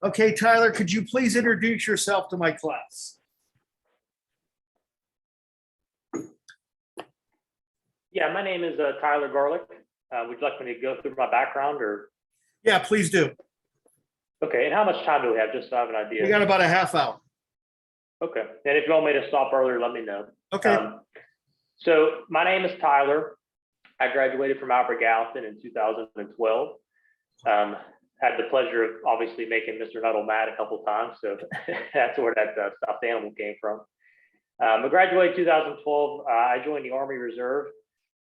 Okay, Tyler, could you please introduce yourself to my class? Yeah, my name is Tyler Garlick. Would you like me to go through my background or? Yeah, please do. Okay, and how much time do we have, just so I have an We idea? got about a half hour. Okay, and if you want me to stop earlier, let me know. Okay. So my name is Tyler. I graduated from Albert Gallatin in 2012. Had the pleasure of obviously making Mr. Nuttall mad a couple times, so that's where that stuffed animal came from. I graduated 2012. I joined the Army Reserve.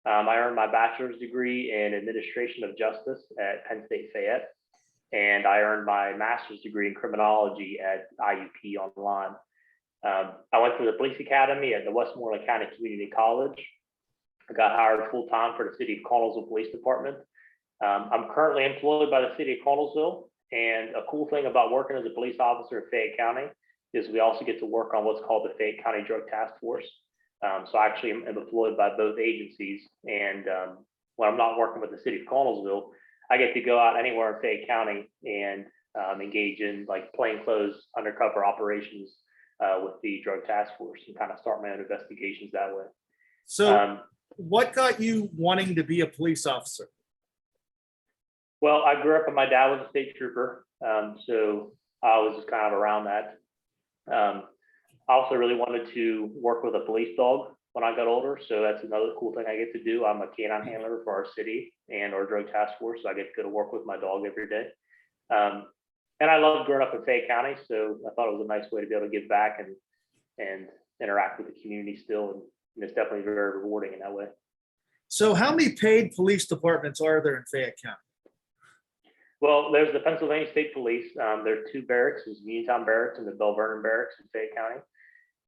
I earned my bachelor's degree in administration of justice at Penn State Fayette, and I earned my master's degree in criminology at IUP online. I went to the police academy at the Westmoreland County Community College. I got hired full time for the city of Connellsville Police Department. I'm currently employed by the city of Connellsville, and a cool thing about working as a police officer in Fayette County is we also get to work on what's called the Fayette County Drug Task Force. So I actually am employed by both agencies, and when I'm not working with the city of Connellsville, I get to go out anywhere in Fayette County and engage in like plainclothes undercover operations with the drug task force and kind of start my own investigations that way. So what got you wanting to be a police officer? Well, I grew up and my dad was a state trooper, so I was just kind of around that. I also really wanted to work with a police dog when I got older, so that's another cool thing I get to do. I'm a canine handler for our city and our drug task force, so I get to go to work with my dog every day. And I love growing up in Fayette County, so I thought it was a nice way to be able to give back and interact with the community still, and it's definitely very rewarding in that way. So how many paid police departments are there in Fayette County? Well, there's the Pennsylvania State Police. There are two barracks, there's Uniontown Barracks and the Bell Vernon Barracks in Fayette County.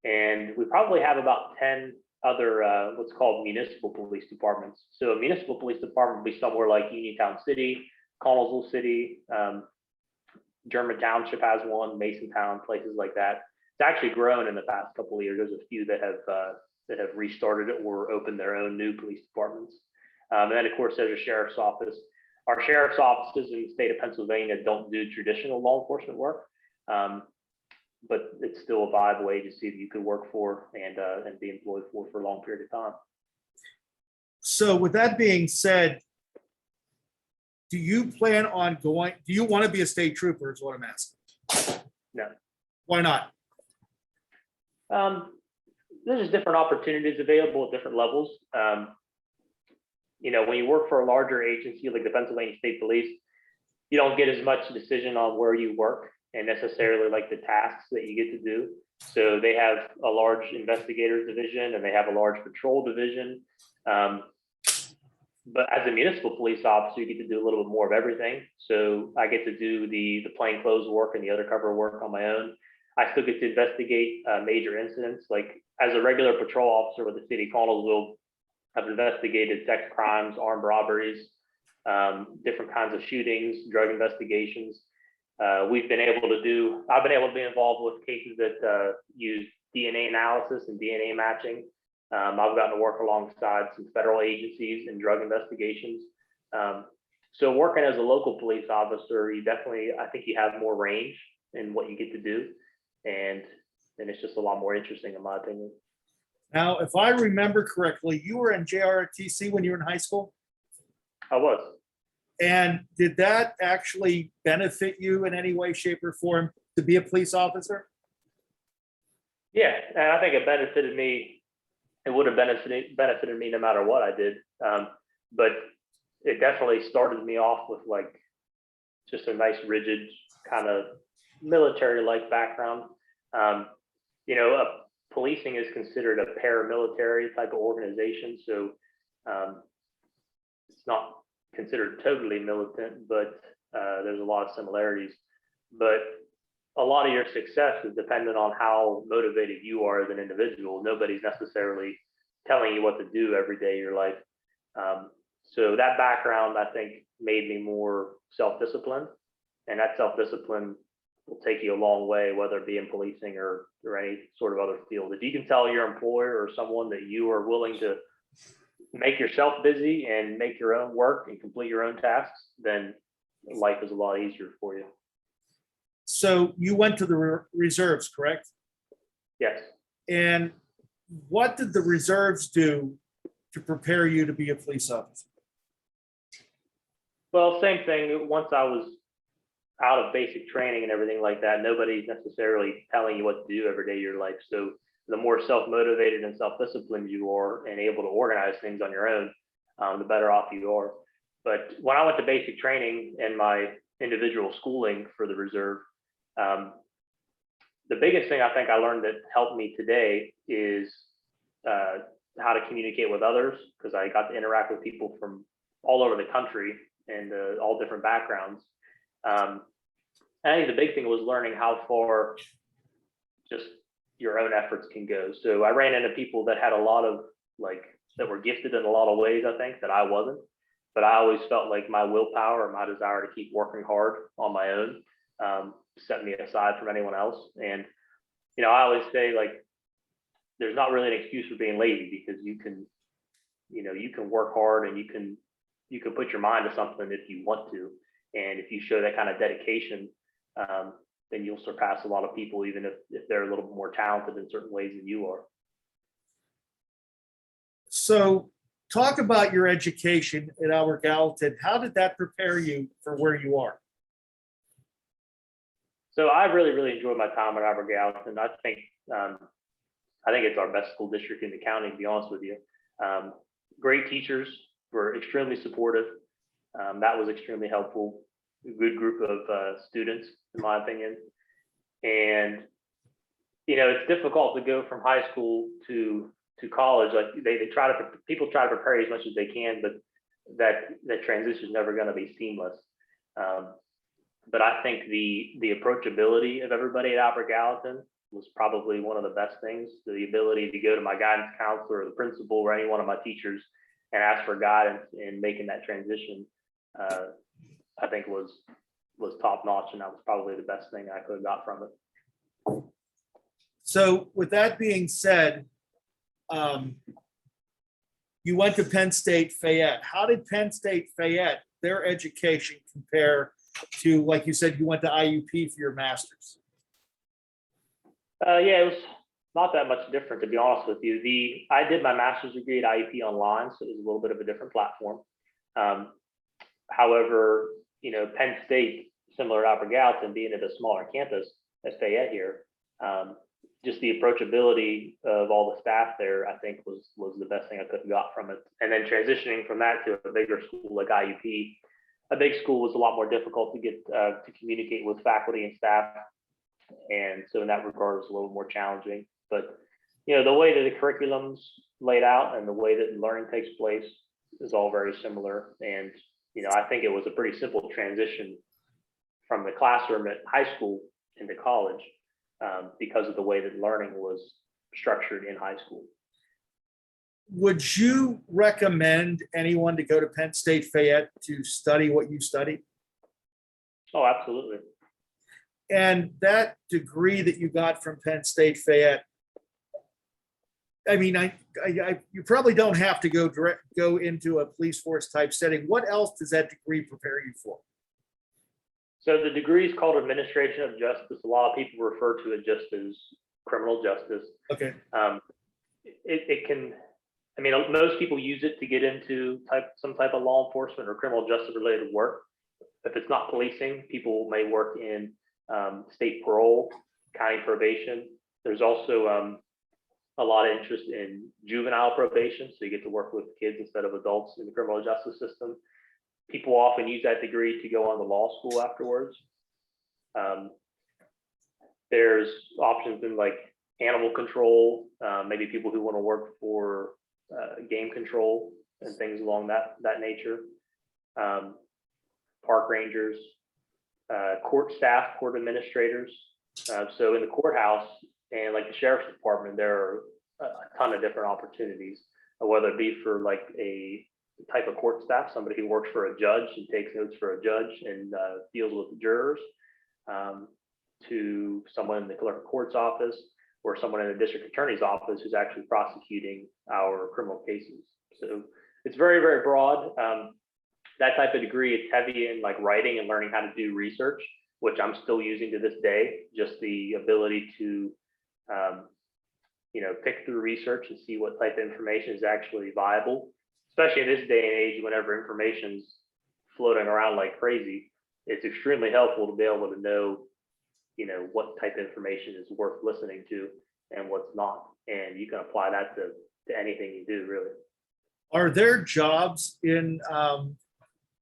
And we probably have about 10 other what's called municipal police departments. So a municipal police department would be somewhere like Uniontown City, Connellsville City, German Township has one, Masontown, places like that. It's actually grown in the past couple of years. There's a few that have restarted it or opened their own new police departments. And then of course there's a sheriff's office. Our sheriff's offices in the state of Pennsylvania don't do traditional law enforcement work, but it's still a viable agency that you could work for and be employed for a long period of time. So with that being said, do you plan on going, do you want to be a state trooper is what I'm asking? No. Why not? There's just different opportunities available at different levels. You know, when you work for a larger agency like the Pennsylvania State Police, you don't get as much decision on where you work and necessarily like the tasks that you get to do. So they have a large investigators division and they have a large patrol division. But as a municipal police officer, you get to do a little bit more of everything. So I get to do the plainclothes work and the undercover work on my own. I still get to investigate major incidents. Like as a regular patrol officer with the city of Connellsville, I've investigated sex crimes, armed robberies, different kinds of shootings, drug investigations. I've been able to be involved with cases that use DNA analysis and DNA matching. I've gotten to work alongside some federal agencies in drug investigations. So working as a local police officer, I think you have more range in what you get to do. And it's just a lot more interesting in my opinion. Now, if I remember correctly, you were in JRTC when you were in high school? I was. And did that actually benefit you in any way, shape, or form to be a police officer? Yeah, and I think it benefited me. It would have benefited me no matter what I did. But it definitely started me off with like just a nice rigid kind of military-like background. You know, policing is considered a paramilitary type of organization, so it's not considered totally militant, but there's a lot of similarities. But a lot of your success is dependent on how motivated you are as an individual. Nobody's necessarily telling you what to do every day of your life. So that background, I think, made me more self-disciplined, and that self-discipline will take you a long way, whether it be in policing or any sort of other field. If you can tell your employer or someone that you are willing to make yourself busy and make your own work and complete your own tasks, then life is a lot easier for you. So you went to the reserves, correct? Yes. And what did the reserves do to prepare you to be a police officer? Well, same thing. Once I was out of basic training and everything like that, nobody's necessarily telling you what to do every day of your life. So the more self-motivated and self-disciplined you are and able to organize things on your own, the better off you are. But when I went to basic training and my individual schooling for the reserve, the biggest thing I think I learned that helped me today is how to communicate with others, because I got to interact with people from all over the country and all different backgrounds. I think the big thing was learning how far just your own efforts can go. So I ran into people that had a lot of that were gifted in a lot of ways, I think, that I wasn't. But I always felt like my willpower or my desire to keep working hard on my own set me aside from anyone else. And, I always say, there's not really an excuse for being lazy, because you can work hard and you can put your mind to something if you want to. And if you show that kind of dedication, then you'll surpass a lot of people, even if they're a little more talented in certain ways than you are. So talk about your education at Albert Gallatin. How did that prepare you for where you are? So I really, really enjoyed my time at Albert Gallatin. I think it's our best school district in the county, to be honest with you. Great teachers, were extremely supportive. That was extremely helpful. A good group of students, in my opinion. And it's difficult to go from high school to college. Like people try to prepare as much as they can, but that transition is never going to be seamless. But I think the approachability of everybody at Albert Gallatin was probably one of the best things. The ability to go to my guidance counselor or the principal or any one of my teachers and ask for guidance in making that transition, I think was top notch, and that was probably the best thing I could have got from it. So with that being said, you went to Penn State Fayette. How did Penn State Fayette, their education, compare to, like you said, you went to IUP for your master's? Yeah, it was not that much different, to be honest with you. I did my master's degree at IUP online, so it was a little bit of a different platform. However, Penn State, similar to Albert Gallatin, being at a smaller campus as Fayette here, just the approachability of all the staff there, I think was the best thing I could have got from it. And then transitioning from that to a bigger school like IUP, a big school was a lot more difficult to get to communicate with faculty and staff. And so in that regard, it's a little more challenging. But, the way that the curriculum's laid out and the way that learning takes place is all very similar. And, I think it was a pretty simple transition from the classroom at high school into college, because of the way that learning was structured in high school. Would you recommend anyone to go to Penn State Fayette to study what you studied? Oh, absolutely. And that degree that you got from Penn State Fayette, I mean, you probably don't have to go into a police force type setting. What else does that degree prepare you for? So the degree is called Administration of Justice. A lot of people refer to it just as criminal justice. Okay. It can, most people use it to get into some type of law enforcement or criminal justice related work. If it's not policing, people may work in state parole, county probation. There's also a lot of interest in juvenile probation, so you get to work with kids instead of adults in the criminal justice system. People often use that degree to go on to law school afterwards. There's options in animal control, maybe people who want to work for game control and things along that nature. Park rangers, court staff, court administrators. So in the courthouse and the sheriff's department, there are a ton of different opportunities, whether it be for a type of court staff, somebody who works for a judge and takes notes for a judge and deals with the jurors, to someone in the clerk of court's office or someone in the district attorney's office who's actually prosecuting our criminal cases. So it's very, very broad. That type of degree, it's heavy in writing and learning how to do research, which I'm still using to this day, just the ability to, pick through research and see what type of information is actually viable, especially in this day and age, whenever information's floating around like crazy. It's extremely helpful to be able to know, what type of information is worth listening to and what's not. And you can apply that to anything you do, really. Are there jobs in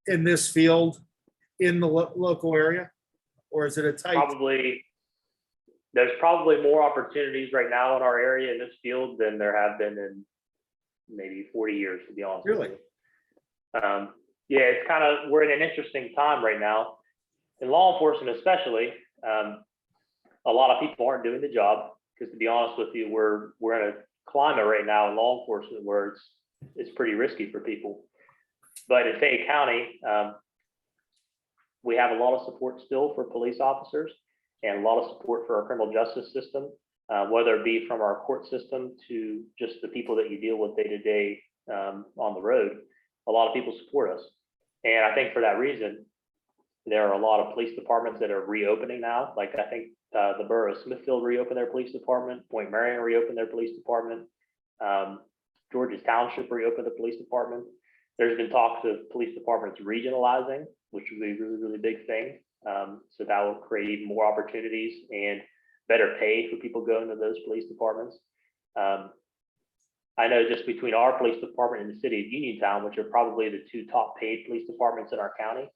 this field in the local area? Or is it a tight? There's probably more opportunities right now in our area in this field than there have been in maybe 40 years, to be honest. Really? Yeah, it's we're in an interesting time right now. In law enforcement especially, a lot of people aren't doing the job because, to be honest with you, we're in a climate right now in law enforcement where it's pretty risky for people. But in Fayette County, we have a lot of support still for police officers and a lot of support for our criminal justice system, whether it be from our court system to just the people that you deal with day to day on the road. A lot of people support us. And I think for that reason, there are a lot of police departments that are reopening now. Like I think the borough of Smithfield reopened their police department, Point Marion reopened their police department, George's Township reopened the police department. There's been talks of police departments regionalizing, which would be a really, really big thing. So that will create more opportunities and better pay for people going to those police departments. I know just between our police department and the city of Uniontown, which are probably the two top paid police departments in our county,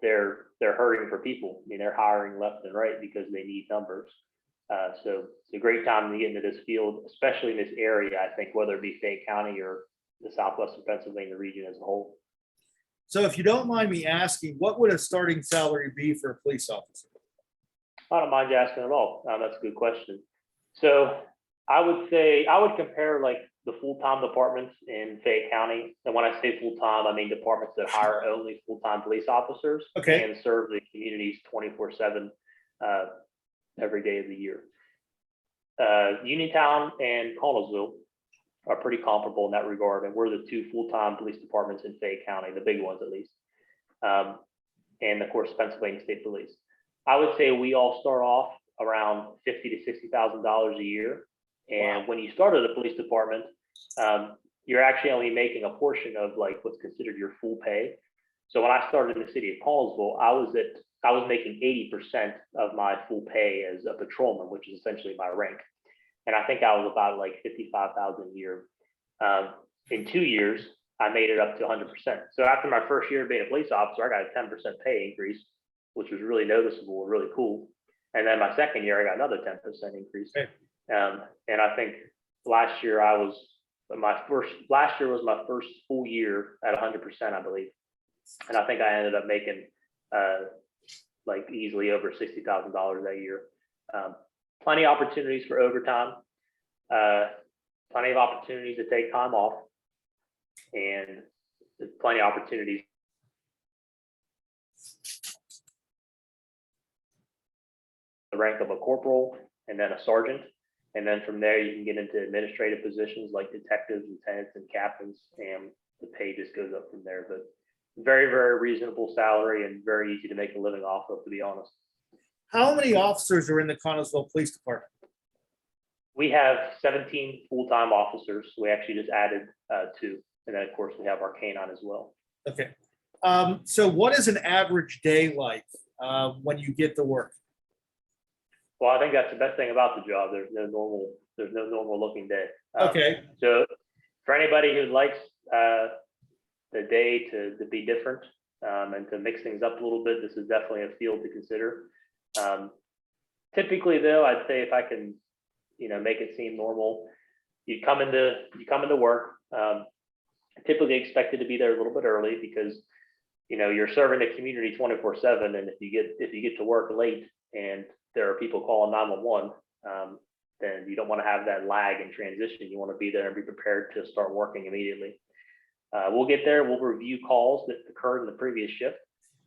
they're hurting for people. I mean, they're hiring left and right because they need numbers. So it's a great time to get into this field, especially in this area, I think, whether it be Fayette County or the Southwestern Pennsylvania region as a whole. So if you don't mind me asking, what would a starting salary be for a police officer? I don't mind you asking at all. That's a good question. So I would say, I would compare like the full-time departments in Fayette County. And when I say full-time, I mean departments that hire only full-time police officers. Okay. And serve the communities 24/7 every day of the year. Uniontown and Connellsville are pretty comparable in that regard. And we're the two full-time police departments in Fayette County, the big ones at least. And of course, Pennsylvania State Police. I would say we all start off around $50,000 to $60,000 a year. And when you start at a police department, you're actually only making a portion of like what's considered your full pay. So when I started in the city of Connellsville, I was making 80% of my full pay as a patrolman, which is essentially my rank. And I think I was about like $55,000 a year. In 2 years, I made it up to 100%. So after my first year being a police officer, I got a 10% pay increase, which was really noticeable and really cool. And then my second year, I got another 10% increase. Okay. And I think last year was my first full year at 100%, I believe. And I think I ended up making like easily over $60,000 that year. Plenty of opportunities for overtime, plenty of opportunities to take time off, and plenty of opportunities. The rank of a corporal and then a sergeant. And then from there, you can get into administrative positions like detectives, lieutenants, and captains, and the pay just goes up from there. But very, very reasonable salary and very easy to make a living off of, to be honest. How many officers are in the Connellsville Police Department? We have 17 full-time officers. We actually just added 2. And then, of course, we have our canine as well. Okay. So what is an average day like when you get to work? Well, I think that's the best thing about the job. There's no normal looking day. Okay. So for anybody who likes the day to be different and to mix things up a little bit, this is definitely a field to consider. Typically though, I'd say if I can, make it seem normal, you come into work, typically expected to be there a little bit early because, you're serving the community 24/7. And if you get to work late and there are people calling 911, then you don't want to have that lag in transition. You want to be there and be prepared to start working immediately. We'll get there. We'll review calls that occurred in the previous shift.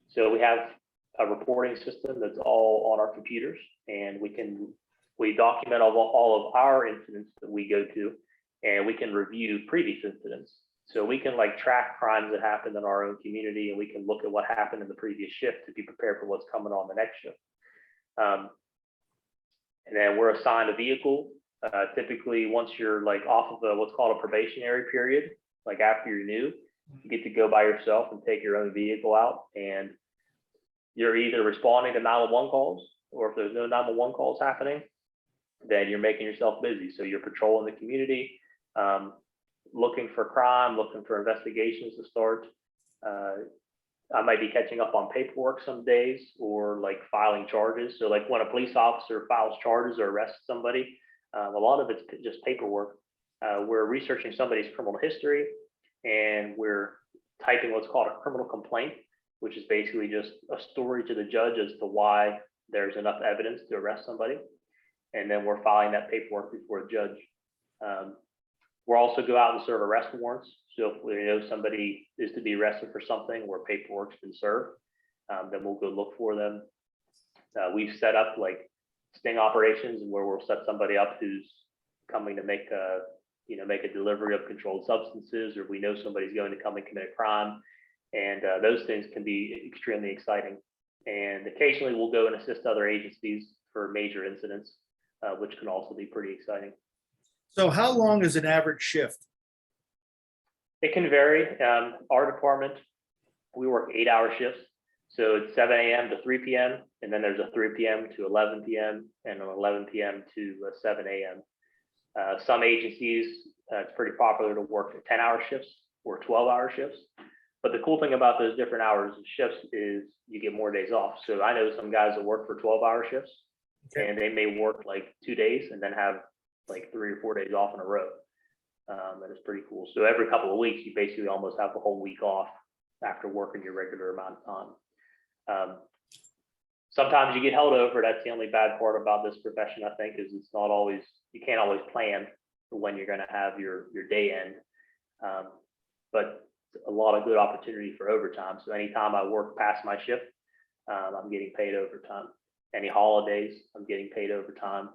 So we have a reporting system that's all on our computers, and we document all of our incidents that we go to, and we can review previous incidents. So we can like track crimes that happened in our own community, and we can look at what happened in the previous shift to be prepared for what's coming on the next shift. And then we're assigned a vehicle. Typically, once you're like off of what's called a probationary period, like after you're new, you get to go by yourself and take your own vehicle out, and you're either responding to 911 calls, or if there's no 911 calls happening, then you're making yourself busy. So you're patrolling the community, looking for crime, looking for investigations to start. I might be catching up on paperwork some days, or like filing charges. So like when a police officer files charges or arrests somebody, a lot of it's just paperwork. We're researching somebody's criminal history, and we're typing what's called a criminal complaint, which is basically just a story to the judge as to why there's enough evidence to arrest somebody. And then we're filing that paperwork before a judge. We'll also go out and serve arrest warrants. So if we know somebody is to be arrested for something where paperwork's been served, then we'll go look for them. We've set up like sting operations where we'll set somebody up who's coming to make a delivery of controlled substances, or we know somebody's going to come and commit a crime. And those things can be extremely exciting. And occasionally we'll go and assist other agencies for major incidents, which can also be pretty exciting. So how long is an average shift? It can vary. Our department, we work 8-hour shifts. So it's 7 a.m. to 3 p.m. And then there's a 3 p.m. to 11 p.m. and an 11 p.m. to 7 a.m. Some agencies, it's pretty popular to work 10-hour shifts or 12-hour shifts. But the cool thing about those different hours of shifts is you get more days off. So I know some guys that work for 12-hour shifts, okay, and they may work like 2 days and then have like 3 or 4 days off in a row. And it's pretty cool. So every couple of weeks, you basically almost have the whole week off after working your regular amount of time. Sometimes you get held over. That's the only bad part about this profession, I think, is it's not always, you can't always plan for when you're going to have your day end. But a lot of good opportunity for overtime. So anytime I work past my shift, I'm getting paid overtime. Any holidays, I'm getting paid overtime,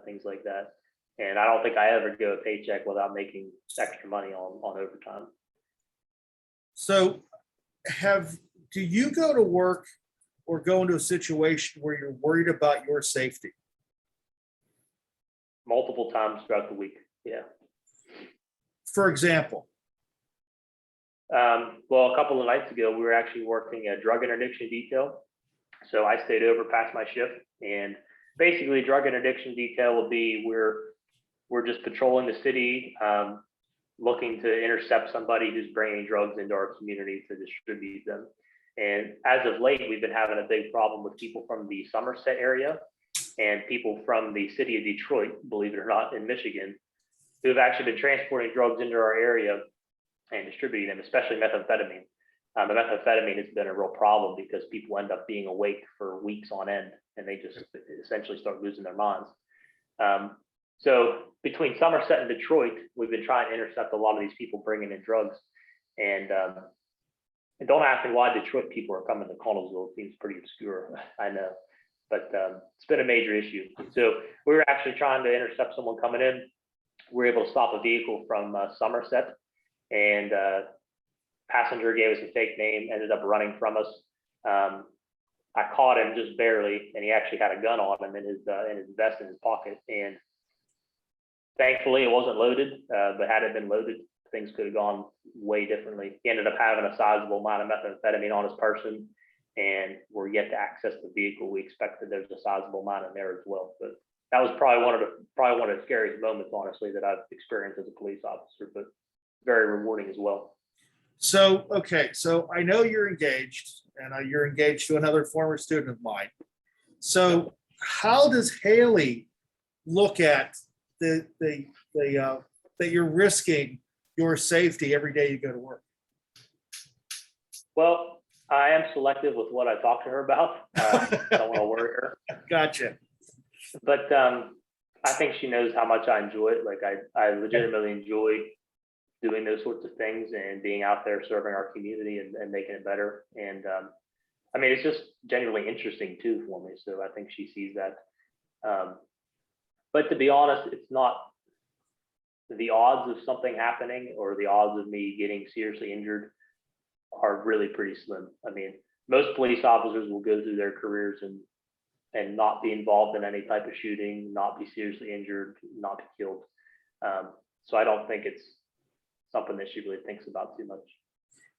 things like that. And I don't think I ever go a paycheck without making extra money on overtime. So do you go to work or go into a situation where you're worried about your safety? Multiple times throughout the week, yeah. For example? Well, a couple of nights ago, we were actually working a drug interdiction detail. So I stayed over past my shift, and basically drug interdiction detail will be we're just patrolling the city, looking to intercept somebody who's bringing drugs into our community to distribute them. And as of late, we've been having a big problem with people from the Somerset area and people from the city of Detroit, believe it or not, in Michigan, who have actually been transporting drugs into our area and distributing them, especially methamphetamine. The methamphetamine has been a real problem because people end up being awake for weeks on end, and they just essentially start losing their minds. So between Somerset and Detroit, we've been trying to intercept a lot of these people bringing in drugs. And don't ask me why Detroit people are coming to Connellsville. It seems pretty obscure, I know, but it's been a major issue. So we were actually trying to intercept someone coming in. We were able to stop a vehicle from Somerset, and passenger gave us a fake name, ended up running from us. I caught him just barely, and he actually had a gun on him in his vest in his pocket. And thankfully, it wasn't loaded, but had it been loaded, things could have gone way differently. He ended up having a sizable amount of methamphetamine on his person, and we're yet to access the vehicle. We expect that there's a sizable amount in there as well. But that was probably one of the scariest moments, honestly, that I've experienced as a police officer, but very rewarding as well. So, okay, so I know you're engaged, and you're engaged to another former student of mine. So how does Haley look at that you're risking your safety every day you go to work? Well, I am selective with what I talk to her about. I don't want to worry her. Gotcha. But I think she knows how much I enjoy it. Like I legitimately enjoy doing those sorts of things and being out there serving our community and making it better. And I mean, it's just genuinely interesting too for me. So I think she sees that. But to be honest, it's not the odds of something happening or the odds of me getting seriously injured are really pretty slim. I mean, most police officers will go through their careers and not be involved in any type of shooting, not be seriously injured, not be killed. So I don't think it's something that she really thinks about too much.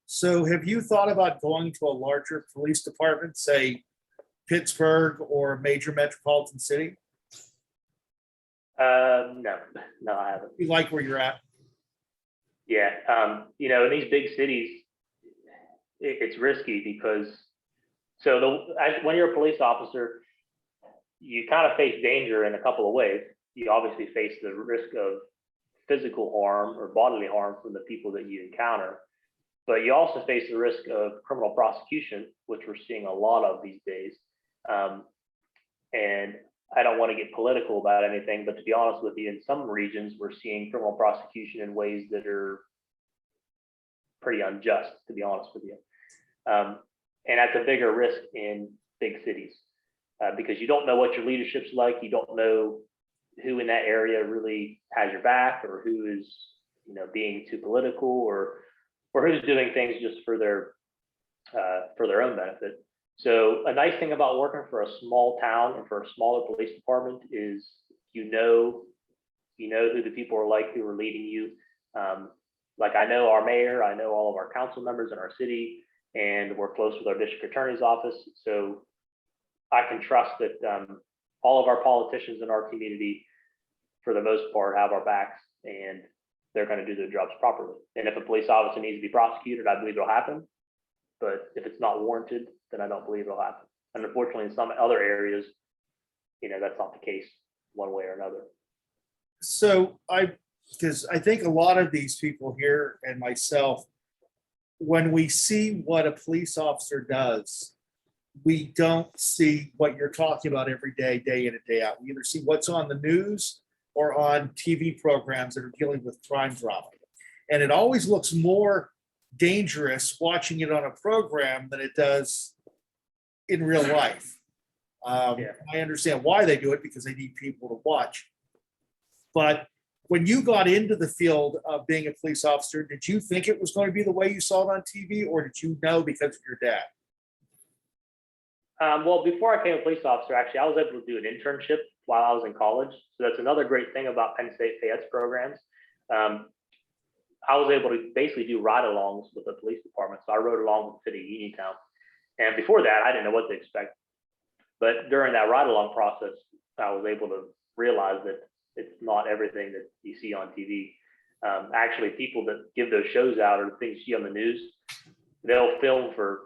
So have you thought about going to a larger police department, say Pittsburgh or a major metropolitan city? No, I haven't. You like where you're at? Yeah, in these big cities, it's risky because when you're a police officer, you kind of face danger in a couple of ways. You obviously face the risk of physical harm or bodily harm from the people that you encounter, but you also face the risk of criminal prosecution, which we're seeing a lot of these days. And I don't want to get political about anything, but to be honest with you, in some regions, we're seeing criminal prosecution in ways that are pretty unjust, to be honest with you. And that's a bigger risk in big cities because you don't know what your leadership's like. You don't know who in that area really has your back or who is, being too political or who's doing things just for their own benefit. So a nice thing about working for a small town and for a smaller police department is you know who the people are like who are leading you. Like I know our mayor, I know all of our council members in our city, and we're close with our district attorney's office. So I can trust that all of our politicians in our community, for the most part, have our backs and they're going to do their jobs properly. And if a police officer needs to be prosecuted, I believe it'll happen. But if it's not warranted, then I don't believe it'll happen. And unfortunately, in some other areas, that's not the case one way or another. So because I think a lot of these people here and myself, when we see what a police officer does, we don't see what you're talking about every day, day in and day out. We either see what's on the news or on TV programs that are dealing with crime drama. And it always looks more dangerous watching it on a program than it does in real life. I understand why they do it because they need people to watch. But when you got into the field of being a police officer, did you think it was going to be the way you saw it on TV, or did you know because of your dad? Well, before I became a police officer, actually, I was able to do an internship while I was in college. So that's another great thing about Penn State Fayette's programs. I was able to basically do ride-alongs with the police department. So I rode along with the city of Uniontown. And before that, I didn't know what to expect. But during that ride-along process, I was able to realize that it's not everything that you see on TV. Actually, people that give those shows out or things you see on the news, they'll film for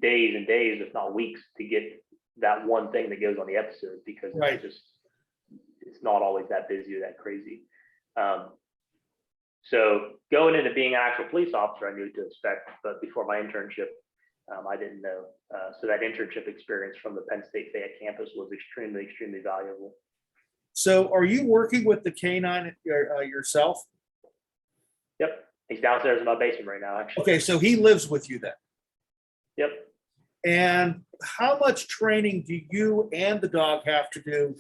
days and days, if not weeks, to get that one thing that goes on the episode because Right. it's not always that busy or that crazy. So going into being an actual police officer, I knew what to expect, but before my internship, I didn't know. So that internship experience from the Penn State Fayette campus was extremely, extremely valuable. So are you working with the canine yourself? Yep. He's downstairs in my basement right now, actually. Okay, so he lives with you then. Yep. And how much training do you and the dog have to do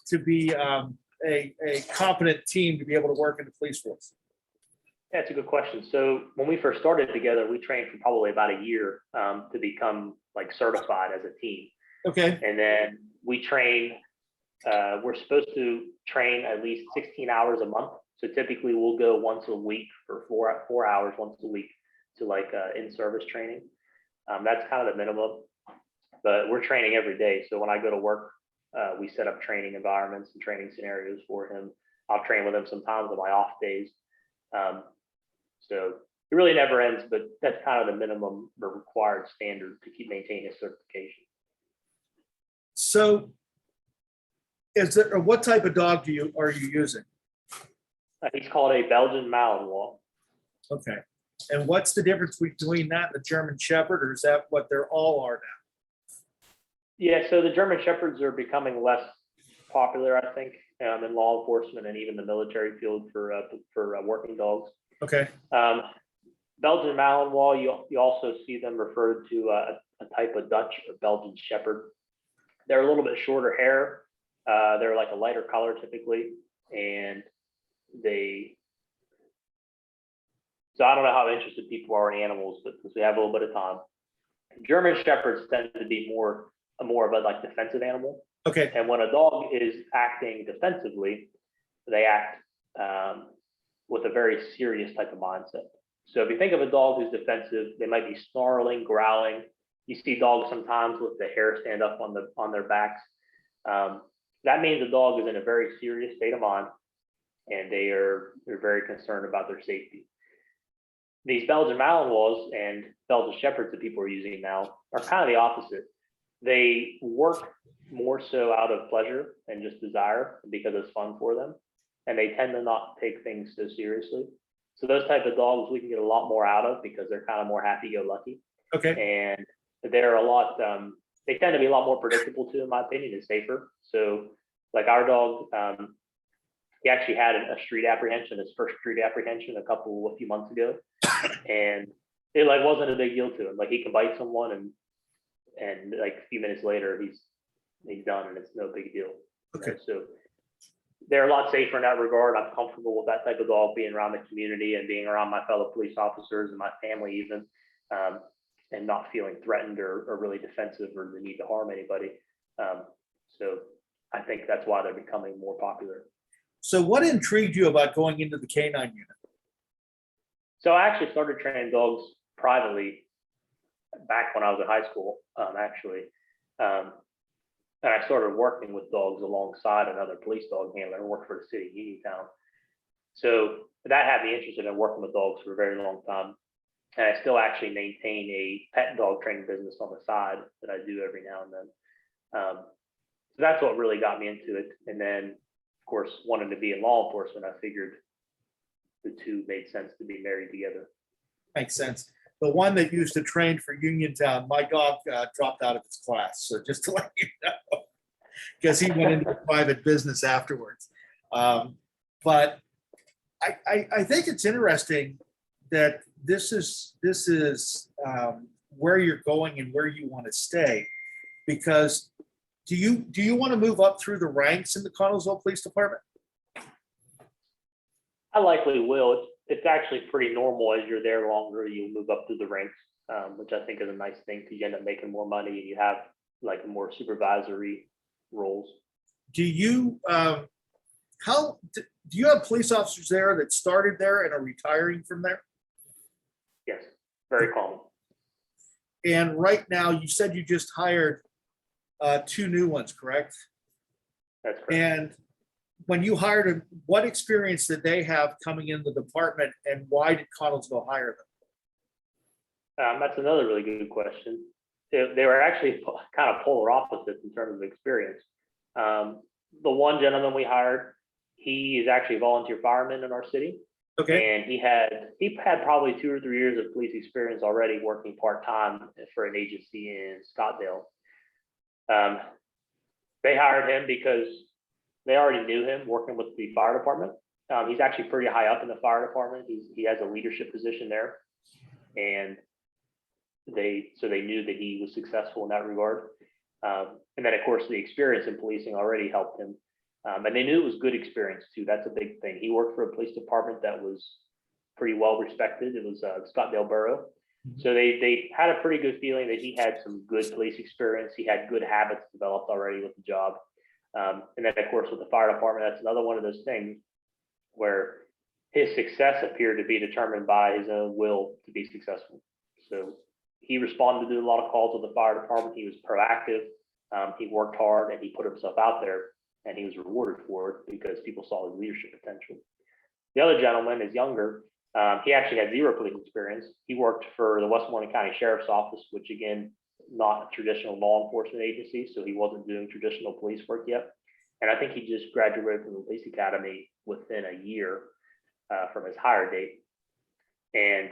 to be a competent team to be able to work in the police force? Yeah, it's a good question. So when we first started together, we trained for probably about a year to become like certified as a team. Okay. And then we train, we're supposed to train at least 16 hours a month. So typically we'll go once a week for four hours, once a week to like in-service training. That's kind of the minimum, but we're training every day. So when I go to work, we set up training environments and training scenarios for him. I'll train with him sometimes on my off days. So it really never ends, but that's kind of the minimum or required standard to keep maintaining his certification. So what type of dog are you using? He's called a Belgian Malinois. Okay. And what's the difference between that and the German Shepherd, or is that what they're all are now? Yeah, so the German Shepherds are becoming less popular, I think, in law enforcement and even the military field for working dogs. Okay. Belgian Malinois, you also see them referred to a type of Dutch or Belgian Shepherd. They're a little bit shorter hair. They're like a lighter color typically, and so I don't know how interested people are in animals, but since we have a little bit of time, German Shepherds tend to be more of a like defensive animal. Okay. And when a dog is acting defensively, they act with a very serious type of mindset. So if you think of a dog who's defensive, they might be snarling, growling. You see dogs sometimes with the hair stand up on their backs. That means the dog is in a very serious state of mind, and they're very concerned about their safety. These Belgian Malinois and Belgian Shepherds that people are using now are kind of the opposite. They work more so out of pleasure and just desire because it's fun for them, and they tend to not take things so seriously. So those type of dogs we can get a lot more out of because they're kind of more happy-go-lucky. Okay. And they're a lot. They tend to be a lot more predictable too, in my opinion, and safer. So like our dog, he actually had a street apprehension, his first street apprehension a few months ago, and it like wasn't a big deal to him. Like he can bite someone and like a few minutes later he's done and it's no big deal. Okay. So they're a lot safer in that regard. I'm comfortable with that type of dog being around the community and being around my fellow police officers and my family even, and not feeling threatened or really defensive or the need to harm anybody. So I think that's why they're becoming more popular. So what intrigued you about going into the canine unit? So I actually started training dogs privately back when I was in high school, actually. And I started working with dogs alongside another police dog handler who worked for the city of Uniontown. So that had me interested in working with dogs for a very long time. And I still actually maintain a pet dog training business on the side that I do every now and then. So that's what really got me into it. And then, of course, wanting to be in law enforcement, I figured the two made sense to be married together. Makes sense. The one that used to train for Uniontown, my dog dropped out of his class. So just to let you know, because he went into private business afterwards. But I think it's interesting that this is where you're going and where you want to stay, because do you want to move up through the ranks in the Connellsville Police Department? I likely will. It's actually pretty normal as you're there longer, you move up through the ranks, which I think is a nice thing because you end up making more money and you have like more supervisory roles. Do you do you have police officers there that started there and are retiring from there? Yes, very common. And right now, you said you just hired 2 new ones, correct? That's correct. And when you hired them, what experience did they have coming in the department, and why did Connellsville hire them? That's another really good question. They were actually kind of polar opposites in terms of experience. The one gentleman we hired, he is actually a volunteer fireman in our city. Okay. And he had probably 2 or 3 years of police experience already working part-time for an agency in Scottsdale. They hired him because they already knew him working with the fire department. He's actually pretty high up in the fire department. He has a leadership position there. And they knew that he was successful in that regard. And then of course the experience in policing already helped him. And they knew it was good experience too. That's a big thing. He worked for a police department that was pretty well respected. It was Scottsdale Borough. Mm-hmm. So they had a pretty good feeling that he had some good police experience. He had good habits developed already with the job. And then of course with the fire department, that's another one of those things where his success appeared to be determined by his own will to be successful. So he responded to a lot of calls with the fire department. He was proactive. He worked hard and he put himself out there, and he was rewarded for it because people saw his leadership potential. The other gentleman is younger. He actually had 0 police experience. He worked for the Westmoreland County Sheriff's Office, which again, not a traditional law enforcement agency, so he wasn't doing traditional police work yet. And I think he just graduated from the police academy within a year from his hire date. And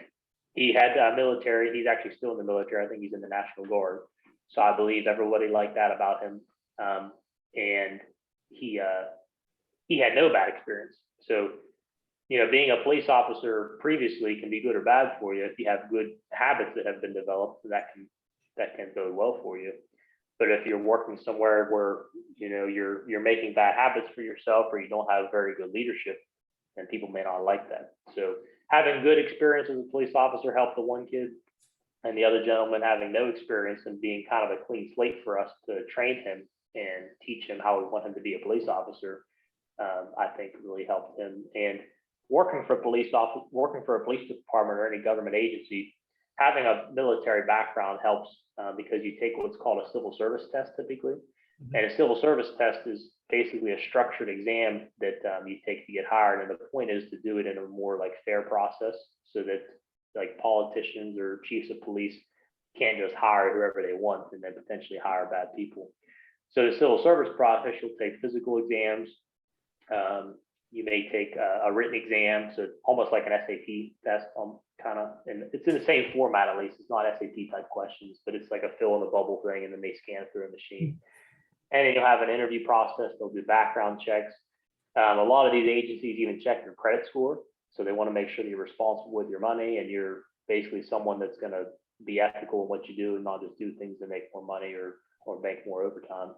he had military. He's actually still in the military. I think he's in the National Guard. So I believe everybody liked that about him. And he had no bad experience. So, you know, being a police officer previously can be good or bad for you. If you have good habits that have been developed, that can go well for you. But if you're working somewhere where, you know, you're making bad habits for yourself, or you don't have very good leadership, and people may not like that. So having good experience as a police officer helped the one kid, and the other gentleman having no experience and being kind of a clean slate for us to train him and teach him how we want him to be a police officer, I think really helped him. And working for a police department or any government agency, having a military background helps because you take what's called a civil service test typically. And a civil service test is basically a structured exam that you take to get hired. And the point is to do it in a more like fair process so that like politicians or chiefs of police can't just hire whoever they want and then potentially hire bad people. So the civil service process, you'll take physical exams. You may take a written exam, so almost like an SAT test, kind of, and it's in the same format at least. It's not SAT type questions, but it's like a fill in the bubble thing, and then they scan it through a machine. And then you'll have an interview process. They'll do background checks. A lot of these agencies even check your credit score, so they want to make sure that you're responsible with your money and you're basically someone that's going to be ethical in what you do and not just do things to make more money or make more overtime.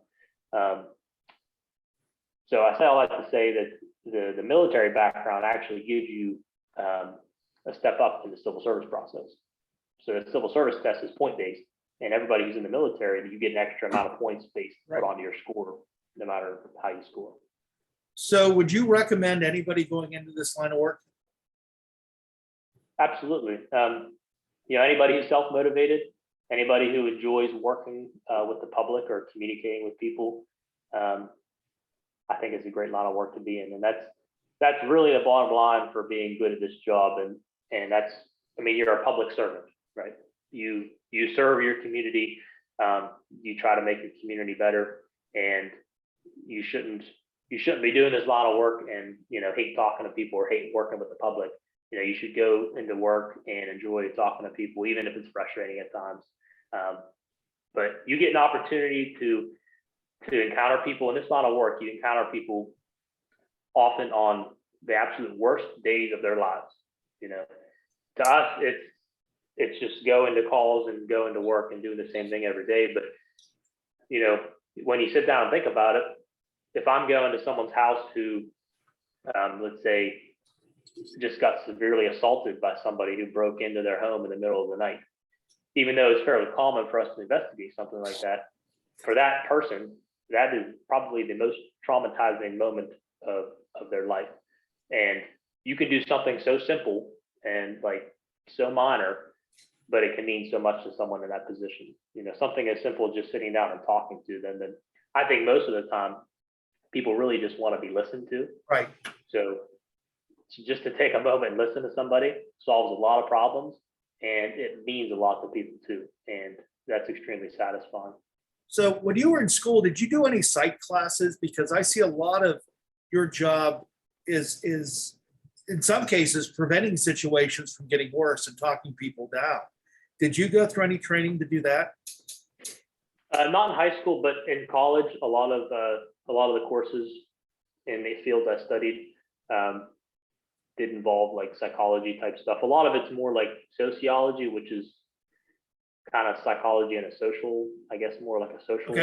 So I say all that to say that the military background actually gives you a step up in the civil service process. So the civil service test is point based, and everybody who's in the military, you get an extra amount of points based put onto your score, no matter how you score. So would you recommend anybody going into this line of work? Absolutely. Anybody who's self-motivated, anybody who enjoys working with the public or communicating with people, I think it's a great line of work to be in. And that's really the bottom line for being good at this job. And that's, you're a public servant, right? You serve your community, you try to make your community better, and you shouldn't be doing this line of work and, hate talking to people or hate working with the public. You should go into work and enjoy talking to people, even if it's frustrating at times. But you get an opportunity to encounter people in this line of work. You encounter people often on the absolute worst days of their lives. To us, it's just go into calls and go into work and doing the same thing every day. But when you sit down and think about it, if I'm going to someone's house who, let's say, just got severely assaulted by somebody who broke into their home in the middle of the night, even though it's fairly common for us to investigate something like that, for that person, that is probably the most traumatizing moment of their life. And you can do something so simple and like so minor, but it can mean so much to someone in that position. Something as simple as just sitting down and talking to them. And I think most of the time, people really just want to be listened to. Right. So just to take a moment and listen to somebody solves a lot of problems, and it means a lot to people too. And that's extremely satisfying. So when you were in school, did you do any psych classes? Because I see a lot of your job is in some cases preventing situations from getting worse and talking people down. Did you go through any training to do that? Not in high school, but in college, a lot of the courses in the field I studied did involve like psychology type stuff. A lot of it's more like sociology, which is kind of psychology in a social, I guess more like a social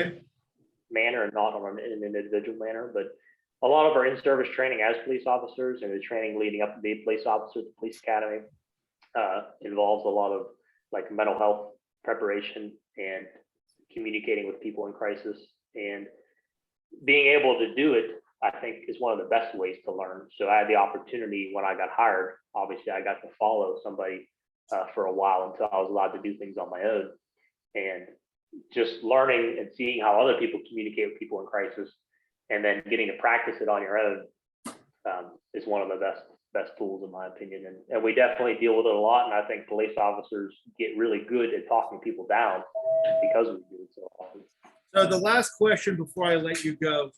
manner and not on an individual manner. But a lot of our in-service training as police officers and the training leading up to be a police officer at the police academy involves a lot of like mental health preparation and communicating with people in crisis. And being able to do it, I think, is one of the best ways to learn. So I had the opportunity when I got hired. Obviously, I got to follow somebody for a while until I was allowed to do things on my own. And just learning and seeing how other people communicate with people in crisis, and then getting to practice it on your own is one of the best tools in my opinion. And we definitely deal with it a lot. And I think police officers get really good at talking people down because we do it so often. So the last question before I let you go,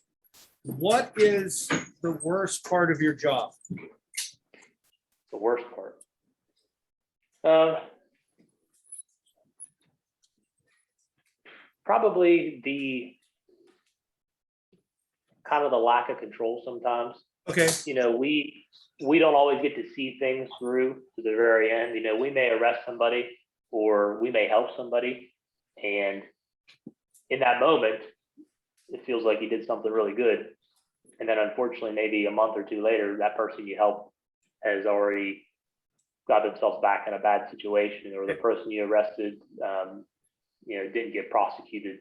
what is the worst part of your job? The worst part? Probably the kind of the lack of control sometimes. Okay. We don't always get to see things through to the very end. We may arrest somebody or we may help somebody, and in that moment, it feels like you did something really good. And then unfortunately, maybe a month or two later, that person you helped has already got themselves back in a bad situation, or the person you arrested, didn't get prosecuted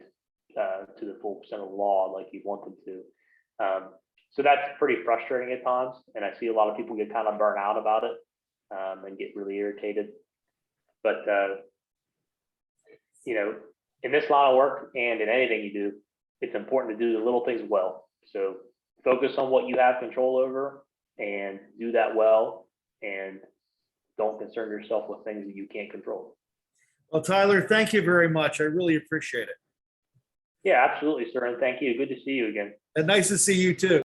to the full extent of the law like you want them to. So that's pretty frustrating at times, and I see a lot of people get kind of burnt out about it and get really irritated. But in this line of work and in anything you do, it's important to do the little things well. So focus on what you have control over and do that well, and don't concern yourself with things that you can't control. Well, Tyler, thank you very much. I really appreciate it. Yeah, absolutely, sir. And thank you. Good to see you again. And nice to see you too.